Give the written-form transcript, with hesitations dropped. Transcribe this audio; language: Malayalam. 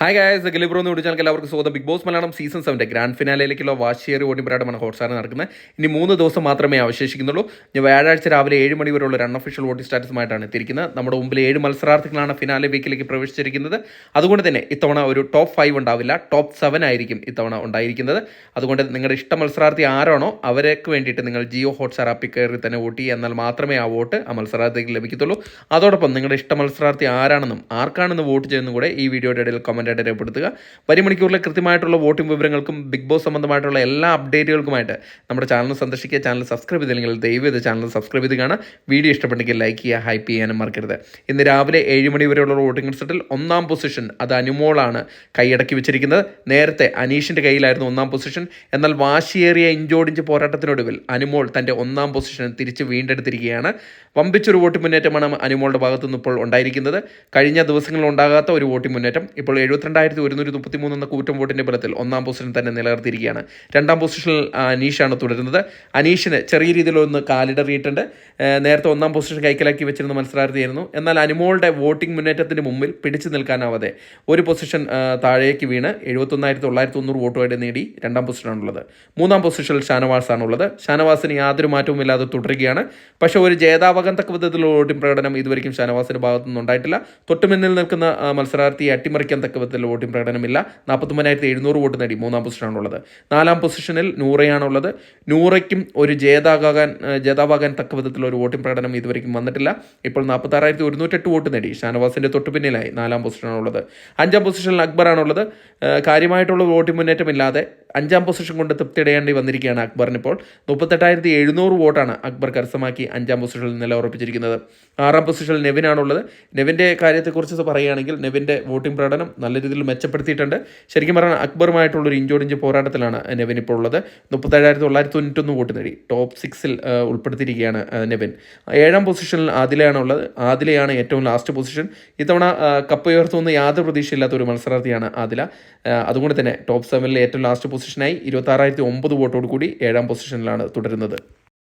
ഹായ് ഗായ്സ്, ഗലിബ്രോ എന്ന് വിളിച്ചാൽ എല്ലാവർക്കും സ്വാഗതം. Big boss Malayalam season 7 grand ഫിനാലയിലേക്കുള്ള വാശിയേറിയ വോട്ടിംഗ് പരേഡാണ് ഹോട്ട്സ്റ്റാറിൽ നടക്കുന്നത്. ഇനി 3 ദിവസം മാത്രമേ അവശേഷിക്കുന്നുള്ളൂ. ഇനി വ്യാഴാഴ്ച രാവിലെ 7 മണി വരെയുള്ള ഒരു അൺഒഫീഷ്യൽ വോട്ടിംഗ് സ്റ്റാറ്റസുമായിട്ടാണ് എത്തിയിരിക്കുന്നത്. നമ്മുടെ മുമ്പിൽ 7 മത്സരാർത്ഥികളാണ് ഫിനാലെ വീക്കിലേക്ക് പ്രവേശിച്ചിരിക്കുന്നത്. അതുകൊണ്ട് തന്നെ ഇത്തവണ ഒരു ടോപ്പ് 5 ഉണ്ടാവില്ല, ടോപ്പ് 7 ആയിരിക്കും ഇത്തവണ ഉണ്ടായിരിക്കുന്നത്. അതുകൊണ്ട് നിങ്ങളുടെ ഇഷ്ട മത്സരാർത്ഥി ആരാണോ അവർക്ക് വേണ്ടിയിട്ട് നിങ്ങൾ ജിയോ ഹോട്ട്സ്റ്റാർ ആപ്പിൽ കയറി തന്നെ വോട്ട് ചെയ്യുക. എന്നാൽ മാത്രമേ ആ വോട്ട് ആ മത്സരാർത്ഥിക്ക് ലഭിക്കത്തുള്ളൂ. അതോടൊപ്പം നിങ്ങളുടെ ഇഷ്ട മത്സരാർത്ഥി ആരാണെന്നും ആർക്കാണെന്ന് വോട്ട് ചെയ്യുന്നതും കൂടെ ഈ വീഡിയോയുടെ ഇടയിൽ കമൻറ്റ് രേഖപ്പെടുത്തുക. വരും മണിക്കൂറിലെ കൃത്യമായിട്ടുള്ള വോട്ടിംഗ് വിവരങ്ങൾക്കും ബിഗ് ബോസ് സംബന്ധമായിട്ടുള്ള എല്ലാ അപ്ഡേറ്റുകൾക്കുമായിട്ട് നമ്മുടെ ചാനൽ സന്ദർശിക്കുക. ചാനൽ സബ്സ്ക്രൈബ് ചെയ്തില്ലെങ്കിൽ ദയവ് ചെയ്ത് ചാനൽ സബ്സ്ക്രൈബ് ചെയ്ത് കാണാം. വീഡിയോ ഇഷ്ടപ്പെട്ടെങ്കിൽ ലൈക്ക് ചെയ്യുക, ഹൈപ്പ് ചെയ്യാനും മറക്കരുത്. ഇന്ന് രാവിലെ 7 മണി വരെയുള്ള വോട്ടിംഗ് റിസൾട്ടിൽ 1-ാം പൊസിഷൻ അത് അനുമോളാണ് കൈയടക്കി വെച്ചിരിക്കുന്നത്. നേരത്തെ അനീഷിൻ്റെ കയ്യിലായിരുന്നു 1-ാം പൊസിഷൻ. എന്നാൽ വാശിയേറിയ ഇഞ്ചോടിഞ്ച് പോരാട്ടത്തിനൊടുവിൽ അനുമോൾ തൻ്റെ 1-ാം പൊസിഷൻ തിരിച്ച് വീണ്ടെടുത്തിരിക്കുകയാണ്. വമ്പിച്ചൊരു വോട്ടിംഗ് മുന്നേറ്റമാണ് അനുമോളുടെ ഭാഗത്തുനിന്ന് ഇപ്പോൾ ഉണ്ടായിരിക്കുന്നത്. കഴിഞ്ഞ ദിവസങ്ങളിൽ ഉണ്ടാകാത്ത ഒരു വോട്ടിംഗ് മുന്നേറ്റം. ഇപ്പോൾ 72,133 എന്ന കൂറ്റം വോട്ടിൻ്റെ ബലത്തിൽ 1-ാം പൊസിഷൻ തന്നെ നിലനിർത്തിയിരിക്കുകയാണ്. 2-ാം പൊസിഷനിൽ അനീഷാണ് തുടരുന്നത്. അനീഷിന് ചെറിയ രീതിയിലൊന്ന് കാലിടറിയിട്ടുണ്ട്. നേരത്തെ 1-ാം പൊസിഷൻ കൈക്കലാക്കി വെച്ചിരുന്ന മത്സരാർത്ഥിയായിരുന്നു. എന്നാൽ അനുമോളുടെ വോട്ടിംഗ് മുന്നേറ്റത്തിന് മുമ്പിൽ പിടിച്ചു നിൽക്കാനാവാതെ ഒരു പൊസിഷൻ താഴേക്ക് വീണ് 71,990 വോട്ടുമായിട്ട് നേടി 2-ാം പൊസിഷനാണുള്ളത്. 3-ാം പൊസിഷനിൽ ഷാനവാസാണുള്ളത്. ഷാനവാസിന് യാതൊരു മാറ്റവും ഇല്ലാതെ തുടരുകയാണ്. പക്ഷേ ഒരു ജേതാവാകാൻ തക്ക വിധത്തിലുള്ള വോട്ടിംഗ് പ്രകടനം ഇതുവരെയും ഷാനവാസിൻ്റെ ഭാഗത്തുനിന്ന് ഉണ്ടായിട്ടില്ല. തൊട്ടുമുന്നിൽ നിൽക്കുന്ന മത്സരാർത്ഥിയെ അട്ടിമറിക്കാൻ തക്ക വിധത്തിൽ വോട്ടിംഗ് പ്രകടനമില്ല. 49,700 വോട്ട് നേടി 3-ാം പൊസിഷനാണുള്ളത്. 4-ാം പൊസിഷനിൽ നൂറയാണുള്ളത്. നൂറയ്ക്കും ഒരു ജേതാവാകാൻ തക്ക വിധത്തിലുള്ള ഒരു വോട്ടിംഗ് പ്രകടനം ഇതുവരെയും വന്നിട്ടില്ല. ഇപ്പോൾ 46,108 വോട്ട് നേടി ഷാനവാസിൻ്റെ തൊട്ടുപിന്നിലായി 4-ാം പൊസിഷനാണുള്ളത്. 5-ാം പൊസിഷനിൽ അക്ബറാണുള്ളത്. കാര്യമായിട്ടുള്ള വോട്ടിംഗ് മുന്നേറ്റമില്ലാതെ 5-ാം പൊസിഷൻ കൊണ്ട് തൃപ്തിയടയേണ്ടി വന്നിരിക്കുകയാണ് അക്ബറിനിപ്പോൾ. 38,700 വോട്ടാണ് അക്ബർ കരസ്ഥമാക്കി 5-ാം പൊസിഷനിൽ നിലയുറപ്പിച്ചിരിക്കുന്നത്. 6-ാം പൊസിഷനിൽ നെവിനാണുള്ളത്. നെവിൻ്റെ കാര്യത്തെക്കുറിച്ച് പറയുകയാണെങ്കിൽ നെവിൻ്റെ വോട്ടിംഗ് പ്രകടനം നല്ല രീതിയിൽ മെച്ചപ്പെടുത്തിയിട്ടുണ്ട്. ശരിക്കും പറഞ്ഞാൽ അക്ബറുമായിട്ടുള്ളൊരു ഇഞ്ചോടിഞ്ച് പോരാട്ടത്തിലാണ് നെവിൻ ഇപ്പോൾ ഉള്ളത്. 37,991 വോട്ട് നേടി ടോപ്പ് 6-ൽ ഉൾപ്പെടുത്തിയിരിക്കുകയാണ് നെവിൻ. 7-ാം പൊസിഷനിൽ ആദിലയാണുള്ളത്. ആദിലയാണ് ഏറ്റവും ലാസ്റ്റ് പൊസിഷൻ. ഇത്തവണ കപ്പ് ഉയർത്തുമെന്ന് യാതൊരു പ്രതീക്ഷയില്ലാത്ത ഒരു മത്സരാർത്ഥിയാണ് ആദില. അതുകൊണ്ട് തന്നെ ടോപ്പ് 7-ൽ ഏറ്റവും ലാസ്റ്റ് പൊസിഷനായി 26,009 വോട്ടോട് കൂടി 7-ാം പൊസിഷനിലാണ് തുടരുന്നത്.